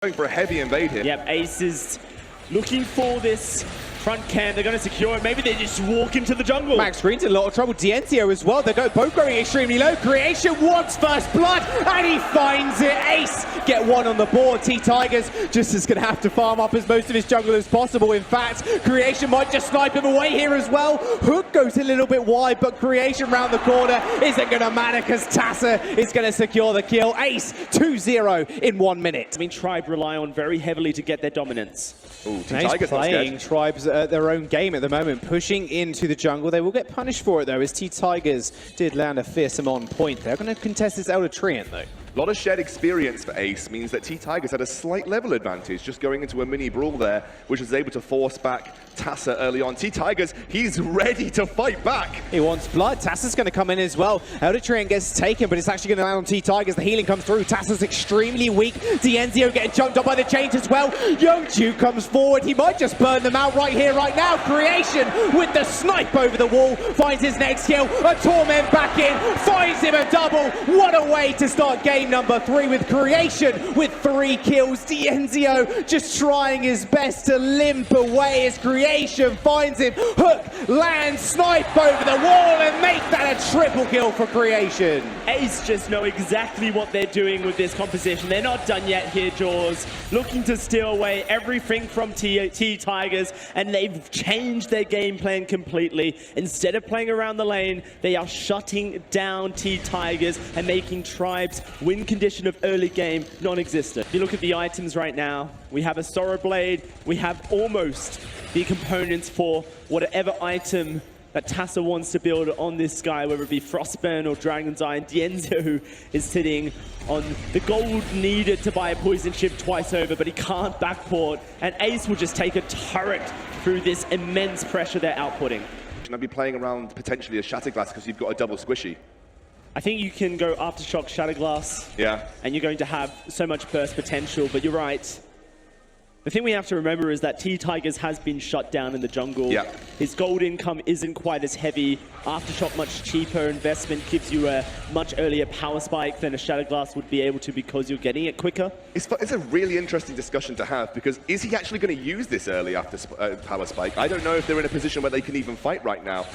Going for a heavy invade here. Yep, Ace is looking for this front camp. They're going to secure it. Maybe they just walk into the jungle. Max Green's in a lot of trouble. Dienzio as well. They're both going extremely low. Creation wants first blood, and he finds it. Ace get one on the board. T-Tigers just is going to have to farm up as most of his jungle as possible. In fact, Creation might just snipe him away here as well. Hook goes a little bit wide, but Creation round the corner isn't going to matter because Tassa is going to secure the kill. Ace 2-0 in 1 minute. I mean, Tribe rely on very heavily to get their dominance. Ooh, Tigers playing Tribes at their own game at the moment, pushing into the jungle. They will get punished for it though, as T-Tigers did land a fearsome on point. They're going to contest this Elder Treant though. A lot of shared experience for Ace means that T-Tigers had a slight level advantage just going into a mini brawl there, which was able to force back Tassa early on. T-Tigers, he's ready to fight back. He wants blood. Tassa's going to come in as well. Elder Treant gets taken, but it's actually going to land on T-Tigers. The healing comes through. Tassa's extremely weak. Dienzio getting chunked up by the chains as well. Youngju comes forward. He might just burn them out right here, right now. Creation with the snipe over the wall. Finds his next kill. A Torment back in. Finds him a double. What a way to start game number 3 with Creation with 3 kills. Dienzio just trying his best to limp away as Creation finds him. Hook, lands, snipe over the wall and make that a triple kill for Creation. Ace just know exactly what they're doing with this composition. They're not done yet here, Jaws. Looking to steal away everything from T-Tigers, and they've changed their game plan completely. Instead of playing around the lane, they are shutting down T-Tigers and making Tribe's win condition of early game non-existent. If you look at the items right now, we have a Sorrow Blade, we have almost the components for whatever item that Tassa wants to build on this guy, whether it be Frostburn or Dragon's Eye. And Dienzio is sitting on the gold needed to buy a poison chip twice over, but he can't backport. And Ace will just take a turret through this immense pressure they're outputting. I'd be playing around potentially a Shatterglass because you've got a double squishy. I think you can go Aftershock, Shatterglass, and you're going to have so much burst potential, but you're right. The thing we have to remember is that T-Tigers has been shut down in the jungle. His gold income isn't quite as heavy. Aftershock much cheaper. Investment gives you a much earlier power spike than a Shatterglass would be able to because you're getting it quicker. It's a really interesting discussion to have because is he actually going to use this early after power spike? I don't know if they're in a position where they can even fight right now.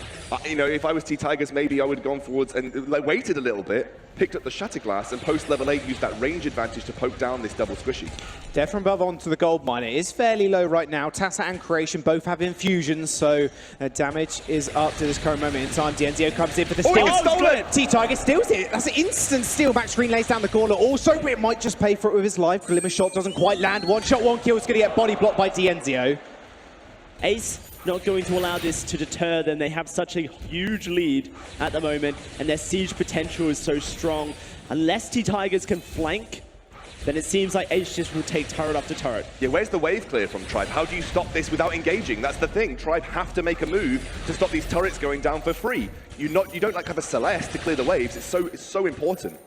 You know, if I was T-Tigers, maybe I would have gone forwards and waited a little bit, picked up the Shatterglass, and post level 8 used that range advantage to poke down this double squishy. Death from above onto the gold mine. It is fairly low right now. Tassa and Creation both have infusions, so damage is up to this current moment in time. Dienzio comes in for the steal. Oh, T-Tiger steals it. That's an instant steal. Max Green lays down the corner. Also, it might just pay for it with his life. Glimmer shot doesn't quite land. One shot, one kill is going to get body blocked by Dienzio. Ace not going to allow this to deter them. They have such a huge lead at the moment, and their siege potential is so strong. Unless T-Tigers can flank, then it seems like Ace just will take turret after turret. Yeah, where's the wave clear from Tribe? How do you stop this without engaging? That's the thing. Tribe have to make a move to stop these turrets going down for free. You don't like have a Celeste to clear the waves. It's so important.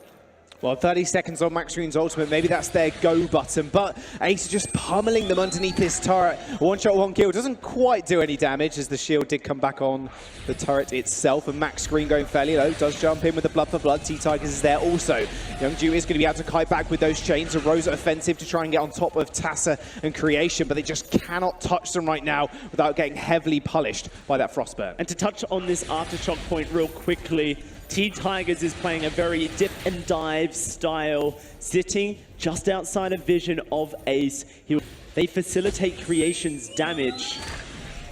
Well, 30 seconds on Max Green's ultimate. Maybe that's their go button, but Ace is just pummeling them underneath this turret. One shot, one kill. Doesn't quite do any damage as the shield did come back on the turret itself, and Max Green going fairly low. Does jump in with the blood for blood. T-Tigers is there also. Youngju is going to be able to kite back with those chains. A Rosa offensive to try and get on top of Tassa and Creation, but they just cannot touch them right now without getting heavily polished by that Frostburn. And to touch on this Aftershock point real quickly, T-Tigers is playing a very dip and dive style, sitting just outside of vision of Ace. They facilitate Creation's damage.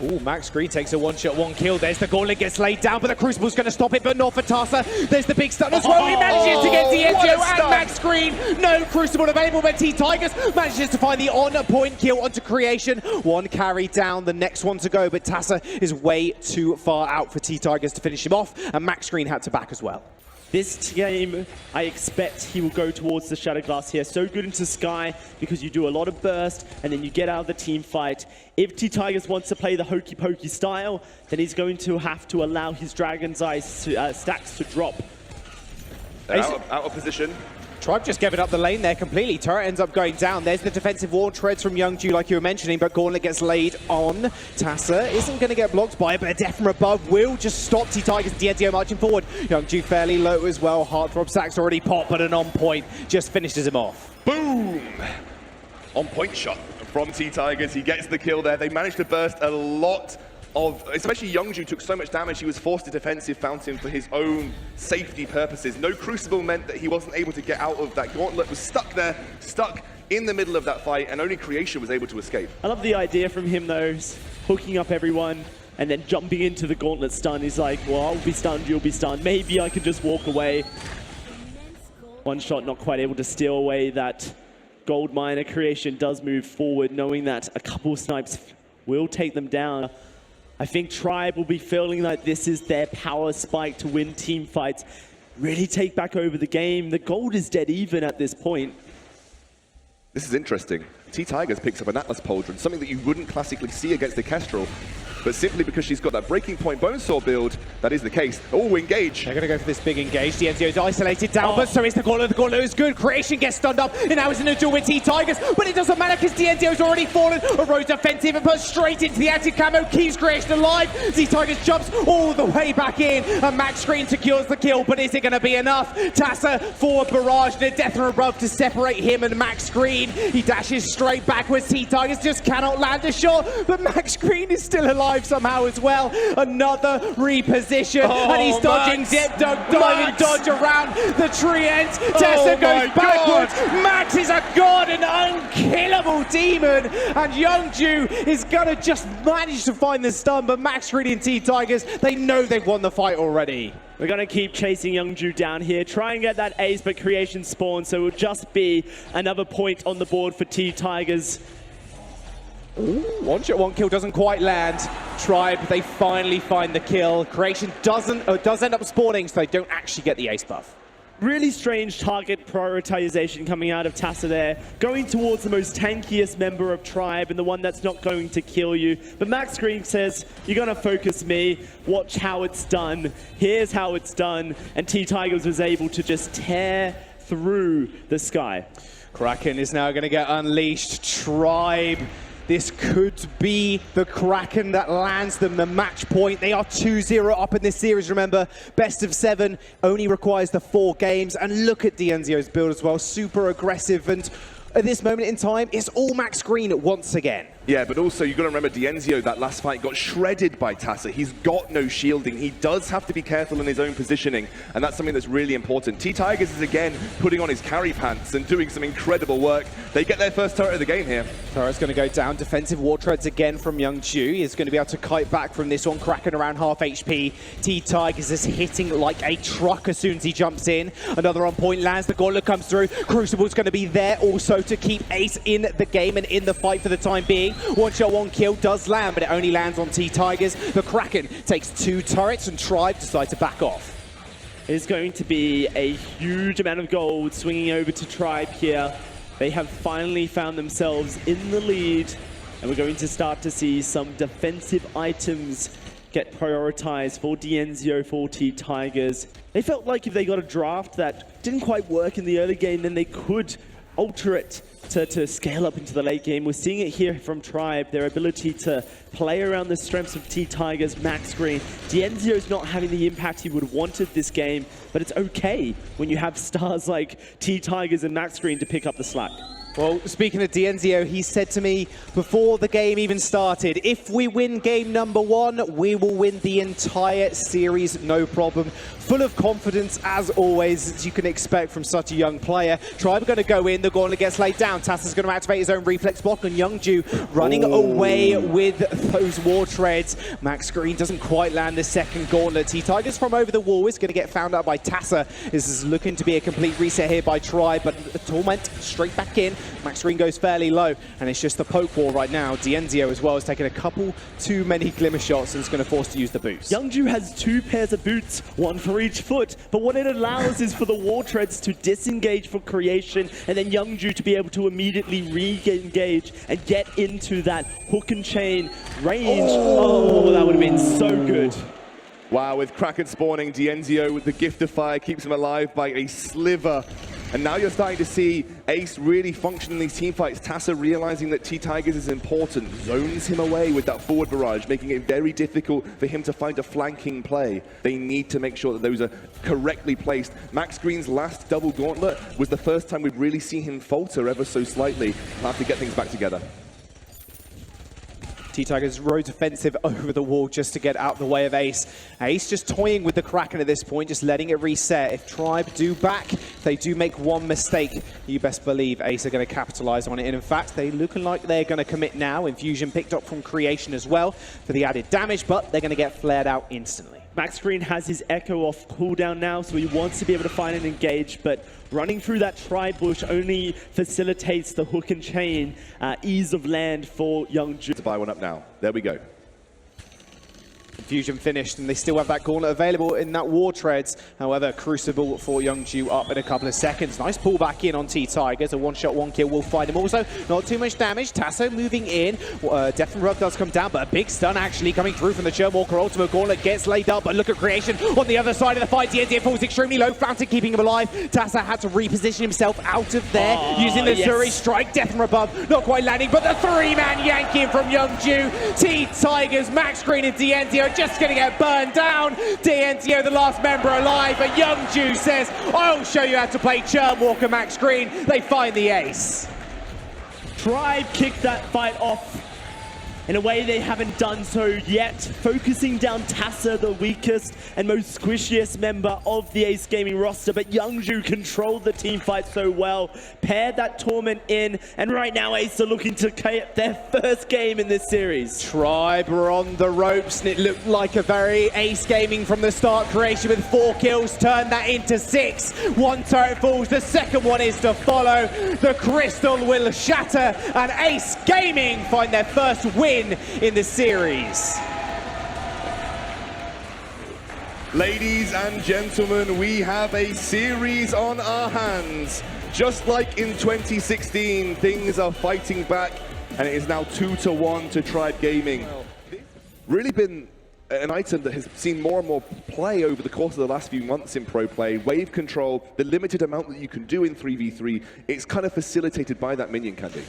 Ooh, Max Green takes a one shot, one kill. There's the Gauntlet gets laid down, but the Crucible's going to stop it, but not for Tassa. There's the big stun as well. He manages to get Dienzio and Max Green. No Crucible available, but T-Tigers manages to find the on-point kill onto Creation. One carry down, the next one to go, but Tassa is way too far out for T-Tigers to finish him off, and Max Green had to back as well. This game, I expect he will go towards the Shatterglass here. So good into Sky because you do a lot of burst and then you get out of the team fight. If T-Tigers wants to play the hokey pokey style, then he's going to have to allow his Dragon's Eye stacks to drop. Out of position. Tribe just gave it up the lane there completely. Turret ends up going down. There's the defensive wall treads from Youngju, like you were mentioning, but Gauntlet gets laid on. Tassa isn't going to get blocked by it, but a death from above will just stop T-Tigers and Dienzio marching forward. Youngju fairly low as well. Heartthrob Sack's already popped, but an on point just finishes him off. Boom! on-point shot from T-Tigers. He gets the kill there. They managed to burst a lot of, especially Youngju took so much damage, he was forced to defensive fountain for his own safety purposes. No Crucible meant that he wasn't able to get out of that gauntlet, was stuck there, stuck in the middle of that fight, and only Creation was able to escape. I love the idea from him though, hooking up everyone and then jumping into the gauntlet stun. He's like, well, I'll be stunned, you'll be stunned. Maybe I can just walk away. One shot not quite able to steal away that gold miner. Creation does move forward, knowing that a couple of snipes will take them down. I think Tribe will be feeling like this is their power spike to win team fights, really take back over the game. The gold is dead even at this point. This is interesting. T-Tigers picks up an Atlas Pauldron, something that you wouldn't classically see against the Kestrel. But simply because she's got that breaking point Bonesaw build, that is the case. Oh, engage. They're going to go for this big engage. Dienzio's isolated down, but so is the Gauntlet. The Gauntlet is good. Creation gets stunned up, and now he's in a duel with T-Tigers, but it doesn't matter because Dienzio's already fallen. A Rose defensive and put straight into the anti-camo, keeps Creation alive. T-Tigers jumps all the way back in, and Max Screen secures the kill, but is it going to be enough? Tassa forward barrage and a death and a rub to separate him and Max Screen. He dashes straight backwards. T-Tigers just cannot land a shot, but Max Screen is still alive somehow as well. Another reposition, and he's dodging dip diving dodge around the tree ends. Tessa goes backwards. Max is a god, an unkillable demon, and Youngju is gonna just manage to find the stun, but Max Screen and T-Tigers, they know they've won the fight already. We're going to keep chasing Youngju down here, try and get that ace, but Creation spawns, so it will just be another point on the board for T-Tigers. One shot, one kill doesn't quite land. Tribe, they finally find the kill. Creation does end up spawning, so they don't actually get the ace buff. Really strange target prioritization coming out of Tassa there, going towards the most tankiest member of Tribe and the one that's not going to kill you. But Max Green says, you're going to focus me, watch how it's done, here's how it's done, and T-Tigers was able to just tear through the sky. Kraken is now going to get unleashed. Tribe, this could be the Kraken that lands them the match point. They are 2-0 up in this series, remember. Best of 7 only requires the 4 games. And look at Dienzio's build as well, super aggressive. And at this moment in time, it's all Max Green once again. Yeah, but also you've got to remember Dienzio, that last fight got shredded by Tassa. He's got no shielding. He does have to be careful in his own positioning, and that's something that's really important. T-Tigers is again putting on his carry pants and doing some incredible work. They get their first turret of the game here. Turret's going to go down. Defensive war treads again from Youngju. He's going to be able to kite back from this one. Kraken around half HP. T-Tigers is hitting like a truck as soon as he jumps in. Another on point lands. The Gauntlet comes through. Crucible's going to be there also to keep Ace in the game and in the fight for the time being. One shot, one kill does land, but it only lands on T-Tigers. The Kraken takes 2 turrets, and Tribe decides to back off. It's going to be a huge amount of gold swinging over to Tribe here. They have finally found themselves in the lead, and we're going to start to see some defensive items get prioritized for Dienzio, for T-Tigers. They felt like if they got a draft that didn't quite work in the early game, then they could alter it to scale up into the late game. We're seeing it here from Tribe, their ability to play around the strengths of T-Tigers, Max Green. Dienzio's not having the impact he would have wanted this game, but it's okay when you have stars like T-Tigers and Max Green to pick up the slack. Well, speaking of Dienzio, he said to me before the game even started, if we win game number 1, we will win the entire series, no problem. Full of confidence, as always, as you can expect from such a young player. Tribe are going to go in, the Gauntlet gets laid down. Tassa's going to activate his own reflex block, and Youngju running away with those war treads. Max Green doesn't quite land the second Gauntlet. T-Tigers from over the wall is going to get found out by Tassa. This is looking to be a complete reset here by Tribe, but the Torment straight back in. Max Green goes fairly low, and it's just the poke war right now. Dienzio as well has taken a couple too many glimmer shots and is going to force to use the boost. Youngju has 2 pairs of boots, 1 for each foot, but what it allows is for the war treads to disengage for Creation, and then Youngju to be able to immediately re-engage and get into that hook and chain range. Oh, that would have been so good. Wow, with Kraken spawning, Dienzio with the Gift of Fire keeps him alive by a sliver And now you're starting to see Ace really function in these team fights. Tassa realizing that T-Tigers is important, zones him away with that forward barrage, making it very difficult for him to find a flanking play. They need to make sure that those are correctly placed. Max Green's last double gauntlet was the first time we've really seen him falter ever so slightly. He'll have to get things back together. T-Tigers rode offensive over the wall just to get out the way of Ace. Ace just toying with the Kraken at this point, just letting it reset. If Tribe do back, if they do make one mistake, you best believe Ace are going to capitalize on it. And in fact, they're looking like they're going to commit now. Infusion picked up from Creation as well for the added damage, but they're going to get flared out instantly. Max Green has his Echo off cooldown now, so he wants to be able to find and engage, but running through that tri-bush only facilitates the hook and chain ease of land for Young Ju. To buy one up now. There we go. Fusion finished, and they still have that gauntlet available in that War Treads. However, Crucible for Youngju up in a couple of seconds. Nice pull back in on T-Tigers. A one-shot, one-kill will find him. Also, not too much damage. Tasso moving in. Death and Rub does come down, but a big stun actually coming through from the Churnwalker. Ultimate Gauntlet gets laid up, but look at Creation on the other side of the fight. DNZ falls extremely low. Fountain keeping him alive. Tasso had to reposition himself out of there using the Suri strike. Death from above, not quite landing, but the three-man yanking from Youngju. T-Tigers, Max Green and DNZ are just going to get burned down. DNTO, the last member alive, but Youngju says, I'll show you how to play Churnwalker, Max Green. They find the ace. Tribe kicked that fight off in a way they haven't done so yet, focusing down Tassa, the weakest and most squishiest member of the Ace Gaming roster, but Youngju controlled the team fight so well, paired that Torment in, and right now Ace are looking to get their first game in this series. Tribe were on the ropes, and it looked like a very Ace Gaming from the start. Creation with 4 kills, turned that into 6. One turret falls, the second one is to follow. The crystal will shatter, and Ace Gaming find their first win in the series. Ladies and gentlemen, we have a series on our hands. Just like in 2016, things are fighting back, and it is now 2-1 to Tribe Gaming. Really been an item that has seen more and more play over the course of the last few months in pro play. Wave control, the limited amount that you can do in 3v3, it's kind of facilitated by that minion candy.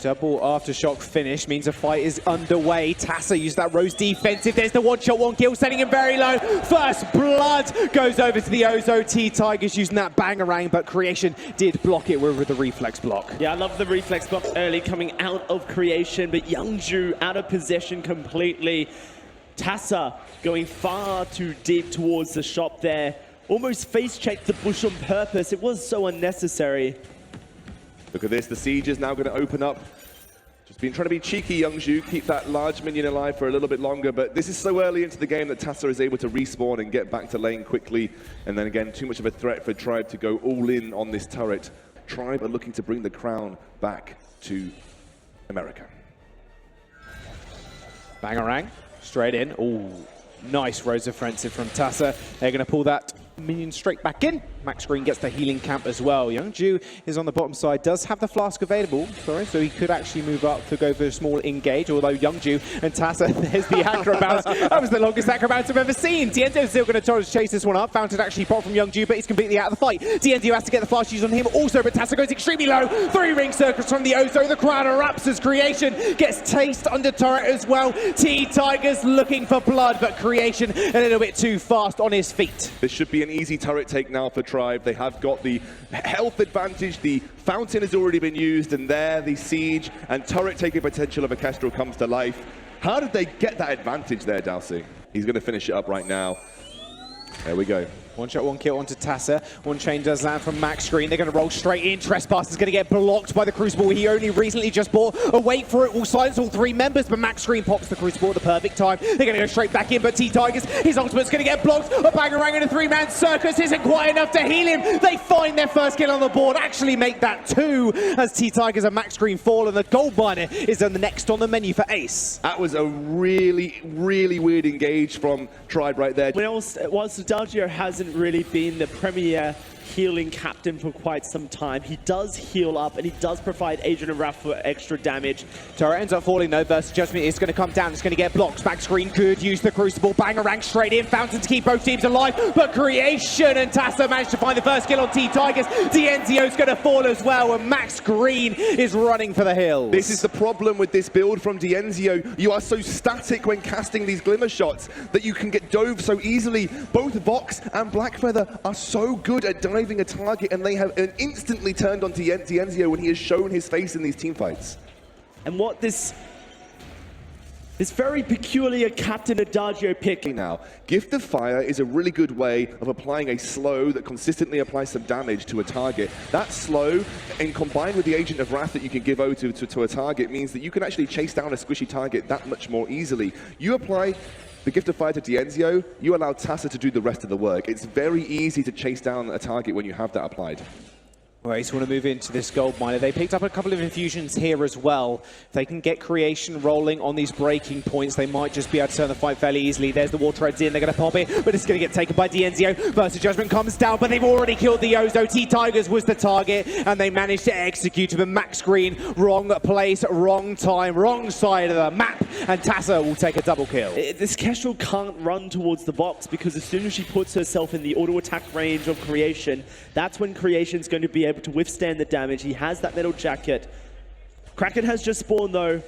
Double aftershock finish means a fight is underway. Tassa used that Rose defensive. There's the one-shot, one-kill, sending him very low. First blood goes over to the Ozo. T-Tigers using that bangarang, but Creation did block it with the reflex block. Yeah, I love the reflex block early coming out of Creation, but Youngju out of possession completely. Tassa going far too deep towards the shop there. Almost face-checked the bush on purpose. It was so unnecessary. Look at this, the siege is now going to open up. Just been trying to be cheeky, Youngju, keep that large minion alive for a little bit longer, but this is so early into the game that Tassa is able to respawn and get back to lane quickly. And then again, too much of a threat for Tribe to go all in on this turret. Tribe are looking to bring the crown back to America. Bangarang. Straight in. Ooh, nice Rose offensive from Tassa. They're going to pull that minion straight back in. Max Green gets the healing camp as well. Youngju is on the bottom side, does have the flask available, so he could actually move up to go for a small engage, although Youngju and Tassa, there's the acrobats. That was the longest acrobats I've ever seen. Diendo's still going to try to chase this one up. Fountain actually popped from Youngju, but he's completely out of the fight. Diendo has to get the flash used on him also, but Tassa goes extremely low. 3 ring circles from the Ozo. The crowd erupts as Creation gets tased under turret as well. T-Tigers looking for blood, but Creation a little bit too fast on his feet. This should be an easy turret take now for Tribe. They have got the health advantage. The Fountain has already been used, and there the siege and turret taking potential of a Kestrel comes to life. How did they get that advantage there, Dalsy? He's going to finish it up right now. There we go. One shot, one kill onto Tassa. One chain does land from Max Green. They're going to roll straight in. Trespasser's going to get blocked by the Crucible. He only recently just bought a wait for it. Will silence all 3 members, but Max Green pops the Crucible at the perfect time. They're going to go straight back in, but T-Tigers, his ultimate's going to get blocked. A bangarang and a 3-man circus isn't quite enough to heal him. They find their first kill on the board, actually make that 2 as T-Tigers and Max Green fall, and the gold miner is on the next on the menu for Ace. That was a really, really weird engage from Tribe right there. Whilst Nostalgia hasn't really been the premier healing captain for quite some time. He does heal up, and he does provide Agent of Wrath for extra damage. Turret ends up falling though, versus Judgment is going to come down, it's going to get blocked. Back screen could use the Crucible, Bangarang straight in, Fountain to keep both teams alive, but Creation and Tassa managed to find the first kill on T-Tigers. Dienzio's going to fall as well, and Max Green is running for the hills. This is the problem with this build from Dienzio. You are so static when casting these glimmer shots that you can get dove so easily. Both Vox and Blackfeather are so good at diving a target, and they have instantly turned on Dienzio when he has shown his face in these teamfights. And what this very peculiar Captain Adagio pick. Now, Gift of Fire is a really good way of applying a slow that consistently applies some damage to a target. That slow, and combined with the Agent of Wrath that you can give over to a target, means that you can actually chase down a squishy target that much more easily. You apply the Gift of Fire to Dienzio, you allow Tassa to do the rest of the work. It's very easy to chase down a target when you have that applied. Well, Ace want to move into this gold miner. They picked up a couple of infusions here as well. If they can get Creation rolling on these breaking points, they might just be able to turn the fight fairly easily. There's the War Treads in, they're going to pop it, but it's going to get taken by Dienzio. Versus Judgment comes down, but they've already killed the Ozo. T-Tigers was the target, and they managed to execute him. Max Green, wrong place, wrong time, wrong side of the map, and Tassa will take a double kill. This Kestrel can't run towards the box, because as soon as she puts herself in the auto-attack range of Creation, that's when Creation's going to be able to withstand the damage. He has that metal jacket. Kraken has just spawned though.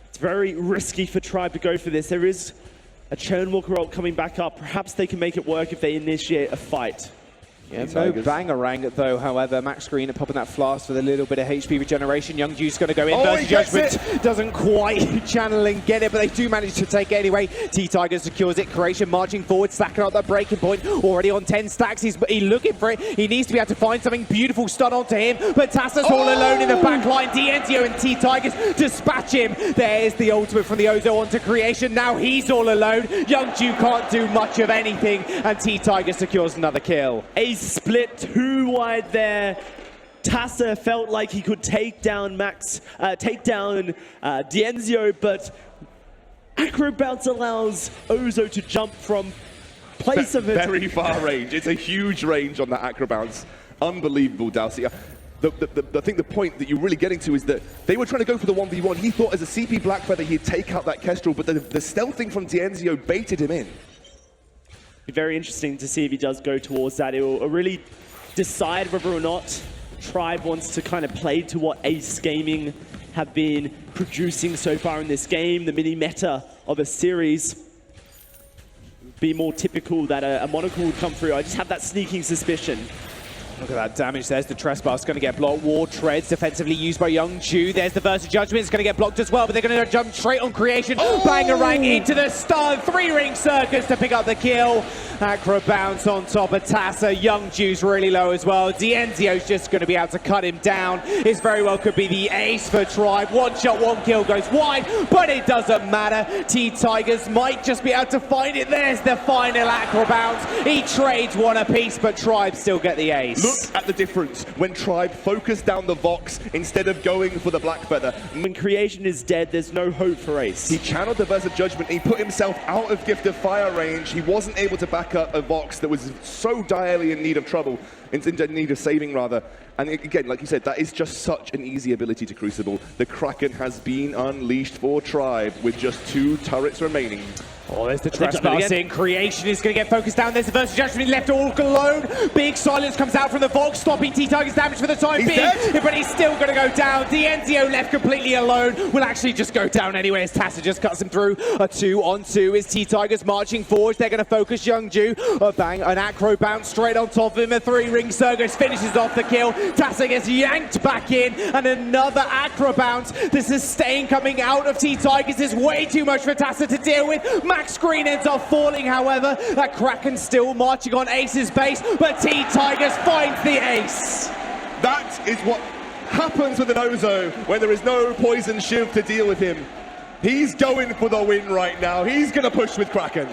It's very risky for Tribe to go for this. There is a Churnwalker ult coming back up. Perhaps they can make it work if they initiate a fight. Yeah, no Bangarang though, however. Max Green popping that flask with a little bit of HP regeneration. Young Juice going to go in. Versus Judgment doesn't quite channel and get it, but they do manage to take it anyway. T-Tiger secures it. Creation marching forward, stacking up that breaking point. Already on 10 stacks. He's looking for it. He needs to be able to find something beautiful stun onto him, but Tassa's all alone in the back line. Dienzio and T-Tigers dispatch him. There's the ultimate from the Ozo onto Creation. Now he's all alone. Young Ju can't do much of anything, and T-Tiger secures another kill. Split too wide there. Tassa felt like he could take down Dienzio, but Acro Bounce allows Ozo to jump from place of it. Very far range. It's a huge range on that Acro Bounce. Unbelievable, Dalsy. I think the point that you're really getting to is that they were trying to go for the 1v1. He thought as a CP Blackfeather he'd take out that Kestrel, but the stealthing from Dienzio baited him in. Very interesting to see if he does go towards that. It will really decide whether or not Tribe wants to kind of play to what Ace Gaming have been producing so far in this game. The mini meta of a series be more typical that a monocle would come through. I just have that sneaking suspicion. Look at that damage. There's the Trespass going to get blocked. War Treads defensively used by Young Ju. There's the Versus Judgment. It's going to get blocked as well, but they're going to jump straight on Creation. Bangarang into the stun. 3-ring circus to pick up the kill. Acro Bounce on top of Tassa. Young Ju's really low as well. Dienzio's just going to be able to cut him down. This very well could be the ace for Tribe. One shot, one kill goes wide, but it doesn't matter. T-Tigers might just be able to find it. There's the final Acro Bounce. He trades one apiece, but Tribe still get the ace. Look at the difference when Tribe focused down the Vox instead of going for the Blackfeather. When Creation is dead, there's no hope for Ace. He channeled the Versus Judgment. He put himself out of Gift of Fire range. He wasn't able to back up a Vox that was so direly in need of trouble, in need of saving rather. And again, like you said, that is just such an easy ability to Crucible. The Kraken has been unleashed for Tribe with just 2 turrets remaining. Oh, there's the Trespass in. Creation is going to get focused down. There's the Versus Judgment left all alone. Big silence comes out from the Vox, stopping T-Tiger's damage for the time being. But he's still going to go down. Dienzio left completely alone. Will actually just go down anyway as Tassa just cuts him through. A 2-on-2 is T-Tigers marching forward. They're going to focus Young Ju. A bang, an Acro Bounce straight on top of him. A 3-ring circus finishes off the kill. Tassa gets yanked back in. And another Acro Bounce. The sustain coming out of T-Tigers is way too much for Tassa to deal with. Max Green ends up falling, however. That Kraken still marching on Ace's base, but T-Tigers finds the ace. That is what happens with an Ozo when there is no Poison Shiv to deal with him. He's going for the win right now. He's going to push with Kraken.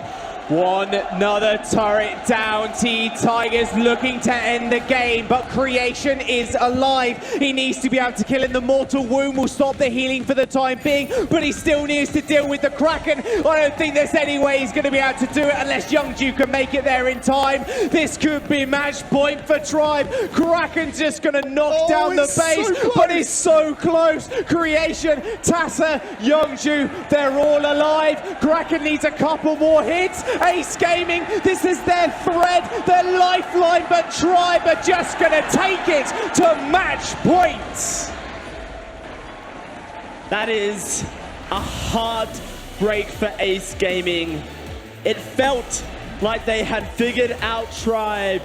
Another turret down. T-Tigers looking to end the game, but Creation is alive. He needs to be able to kill him. The Mortal Wound will stop the healing for the time being, but he still needs to deal with the Kraken. I don't think there's any way he's going to be able to do it unless Youngju can make it there in time. This could be match point for Tribe. Kraken's just going to knock down the base, but it's so close. Creation, Tassa, Youngju, they're all alive. Kraken needs a couple more hits. Ace Gaming, this is their thread, their lifeline, but Tribe are just going to take it to match point. That is a hard break for Ace Gaming. It felt like they had figured out Tribe,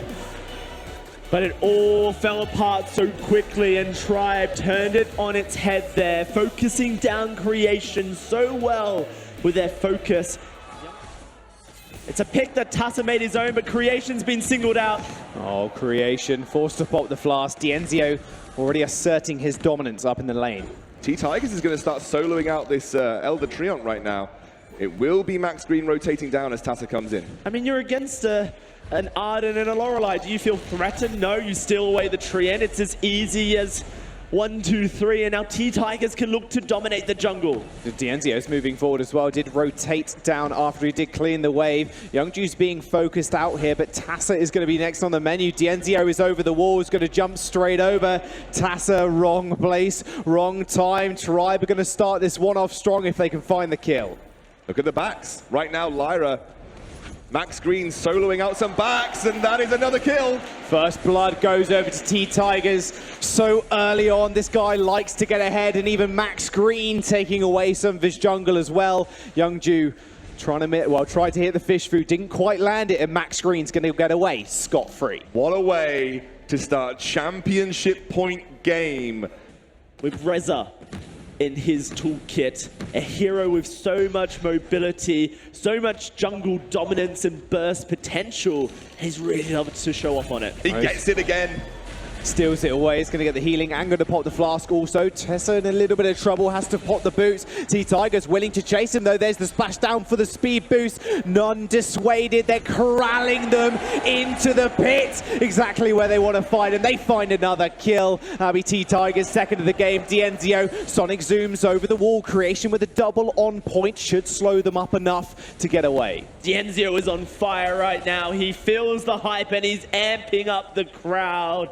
but it all fell apart so quickly, and Tribe turned it on its head there, focusing down Creation so well with their focus. It's a pick that Tassa made his own, but Creation's been singled out. Oh, Creation forced to pop the flask. Dienzio already asserting his dominance up in the lane. T-Tigers is going to start soloing out this Elder Treant right now. It will be Max Green rotating down as Tassa comes in. I mean, you're against an Arden and a Lorelei. Do you feel threatened? No, you steal away the Treant. It's as easy as 1, 2, 3, and now T-Tigers can look to dominate the jungle. Dienzio's moving forward as well, did rotate down after he did clean the wave. Youngju's being focused out here, but Tassa is going to be next on the menu. Dienzio is over the wall, is going to jump straight over. Tassa, wrong place, wrong time. Tribe are going to start this one off strong if they can find the kill. Look at the backs. Right now, Lyra, Max Green soloing out some backs, and that is another kill. First blood goes over to T-Tigers so early on. This guy likes to get ahead, and even Max Green taking away some of his jungle as well. Youngju tried to hit the fish food, didn't quite land it, and Max Green's going to get away scot-free. What a way to start championship point game. With Reza in his toolkit, a hero with so much mobility, so much jungle dominance and burst potential. He's really loved to show off on it. He gets it again. Steals it away, it's going to get the healing and going to pop the flask also. Tessa in a little bit of trouble, has to pop the boots. T-Tigers willing to chase him though. There's the splash down for the speed boost. None dissuaded, they're corralling them into the pit. Exactly where they want to find him. They find another kill. That'll be T-Tigers second of the game. Dienzio, Sonic zooms over the wall. Creation with a double on point should slow them up enough to get away. Dienzio is on fire right now. He feels the hype and he's amping up the crowd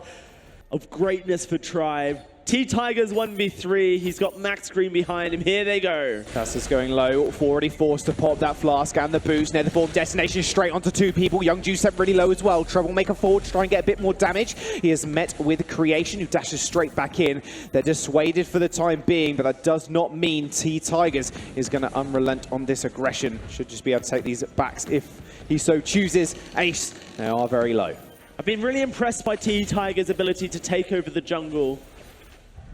of greatness for Tribe. T-Tigers 1v3. He's got Max Green behind him. Here they go. Tassa's going low, already forced to pop that flask and the boost. Netherform destination straight onto two people. Youngju set really low as well. Troublemaker forward to try and get a bit more damage. He is met with Creation, who dashes straight back in. They're dissuaded for the time being, but that does not mean T-Tigers is going to unrelent on this aggression. Should just be able to take these backs if he so chooses. Ace, they are very low. I've been really impressed by T-Tigers' ability to take over the jungle,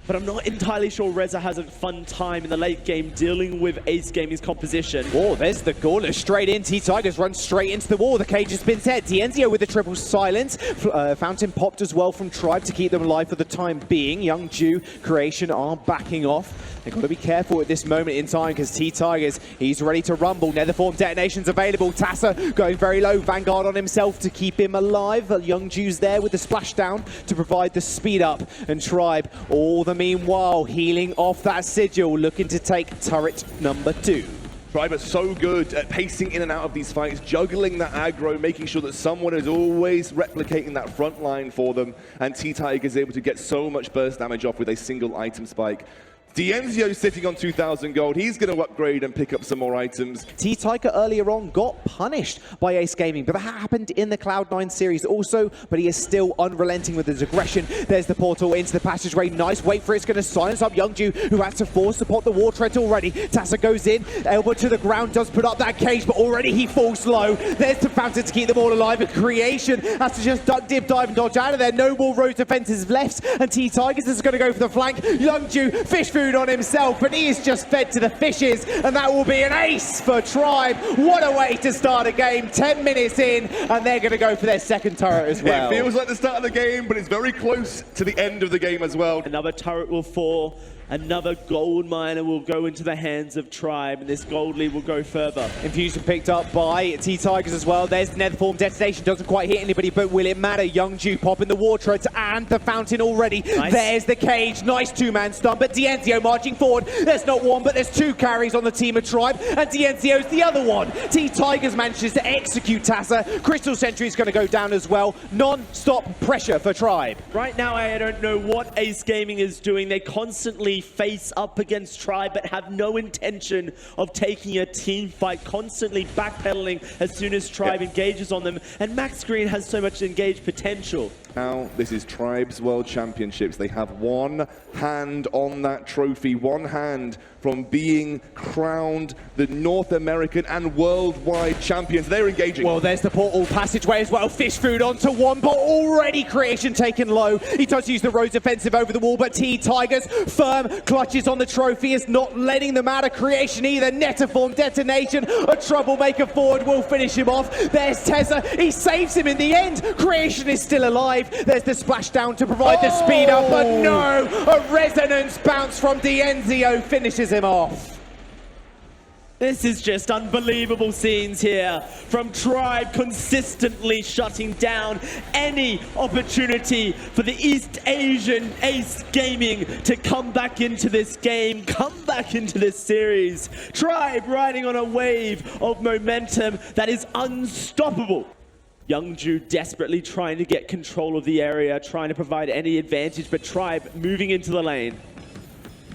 but I'm not entirely sure Reza has a fun time in the late game dealing with Ace Gaming's composition. Oh, there's the Gauntlet straight in. T-Tigers run straight into the wall. The cage has been set. Dienzio with the triple silence. Fountain popped as well from Tribe to keep them alive for the time being. Youngju, Creation are backing off. They've got to be careful at this moment in time because T-Tigers, he's ready to rumble. Netherform detonations available. Tassa going very low. Vanguard on himself to keep him alive. Youngju's there with the splashdown to provide the speed up. And Tribe, all the meanwhile, healing off that sigil, looking to take turret number 2. Tribe are so good at pacing in and out of these fights, juggling that aggro, making sure that someone is always replicating that front line for them, and T-Tiger is able to get so much burst damage off with a single item spike. Dienzio sitting on 2,000 gold. He's going to upgrade and pick up some more items. T-Tiger earlier on got punished by Ace Gaming, but that happened in the Cloud9 series also, but he is still unrelenting with his aggression. There's the portal into the passageway. Nice wait for it. It's going to silence up Youngju, who has to force to pop the war tread already. Tassa goes in, elbow to the ground, does put up that cage, but already he falls low. There's the Fountain to keep them all alive, and Creation has to just duck, dip, dive, and dodge out of there. No more road defenses left, and T-Tigers is going to go for the flank. Youngju, fish food on himself, but he is just fed to the fishes, and that will be an ace for Tribe. What a way to start a game. 10 minutes in, and they're going to go for their second turret as well. It feels like the start of the game, but it's very close to the end of the game as well. Another turret will fall. Another gold miner will go into the hands of Tribe, and this gold lead will go further. Infusion picked up by T-Tigers as well. There's the Netherform detonation. Doesn't quite hit anybody, but will it matter? Youngju popping the war treads and the fountain already. Nice. There's the cage. Nice two-man stun, but Dienzio marching forward. There's not one, but there's two carries on the team of Tribe, and Dienzio's the other one. T-Tigers manages to execute Tassa. Crystal Sentry is going to go down as well. Non-stop pressure for Tribe. Right now, I don't know what Ace Gaming is doing. They constantly face up against Tribe, but have no intention of taking a team fight, constantly backpedaling as soon as Tribe engages on them. And Max Green has so much engaged potential. Now, this is Tribe's World Championships. They have one hand on that trophy, one hand from being crowned the North American and worldwide champions. They're engaging. Well, there's the portal passageway as well. Fish food onto one, but already Creation taken low. He does use the Rose offensive over the wall, but T-Tigers firm clutches on the trophy, is not letting them out of Creation either. Netterform detonation, a troublemaker forward will finish him off. There's Tessa, he saves him in the end. Creation is still alive. There's the splashdown to provide the speed up, but no, a resonance bounce from Dienzio finishes him off. This is just unbelievable scenes here from Tribe consistently shutting down any opportunity for the East Asian Ace Gaming to come back into this game, come back into this series. Tribe riding on a wave of momentum that is unstoppable. Youngju desperately trying to get control of the area, trying to provide any advantage, but Tribe moving into the lane.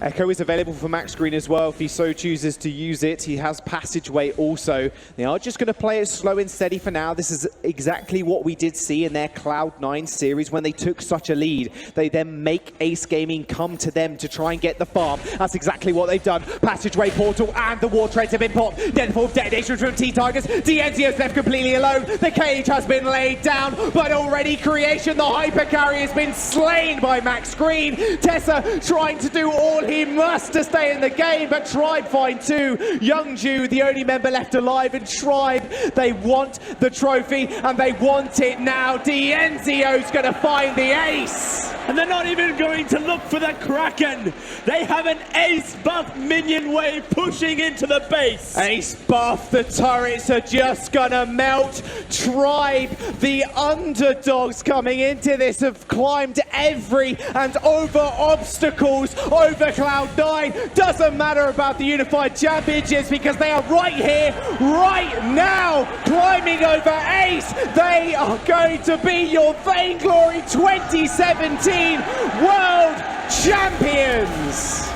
Echo is available for Max Green as well if he so chooses to use it. He has Passageway also. They are just going to play it slow and steady for now. This is exactly what we did see in their Cloud9 series when they took such a lead. They then make Ace Gaming come to them to try and get the farm. That's exactly what they've done. Passageway portal and the war treads have been popped. Netherform detonation from T-Tigers. Dienzio's left completely alone. The cage has been laid down, but already Creation, the hypercarry, has been slain by Max Green. Tessa trying to do all he must to stay in the game, but Tribe find two. Youngju, the only member left alive, and Tribe, they want the trophy, and they want it now. Dienzio's going to find the ace. And they're not even going to look for the Kraken. They have an ace buff minion wave pushing into the base. Ace buff, the turrets are just gonna melt. Tribe, the underdogs coming into this, have climbed every and over obstacles, over Cloud9. Doesn't matter about the Unified Championships because they are right here, right now, climbing over Ace. They are going to be your Vainglory 2017 World Champions.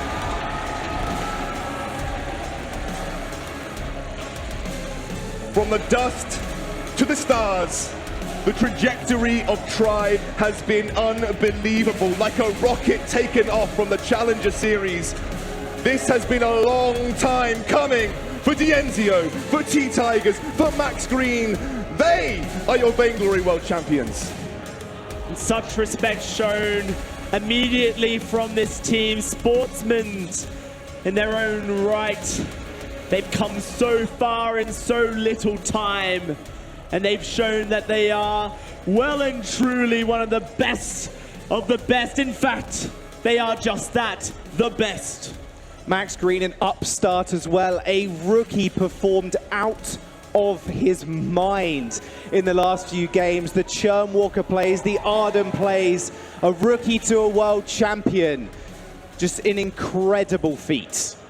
From the dust to the stars, the trajectory of Tribe has been unbelievable, like a rocket taken off from the Challenger Series. This has been a long time coming for Dienzio, for T-Tigers, for Max Green. They are your Vainglory World Champions. And such respect shown immediately from this team. Sportsmen in their own right. They've come so far in so little time, and they've shown that they are well and truly one of the best of the best. In fact, they are just that, the best. Max Green, an upstart as well. A rookie performed out of his mind in the last few games. The Churn Walker plays, the Arden plays, a rookie to a world champion. Just an incredible feat.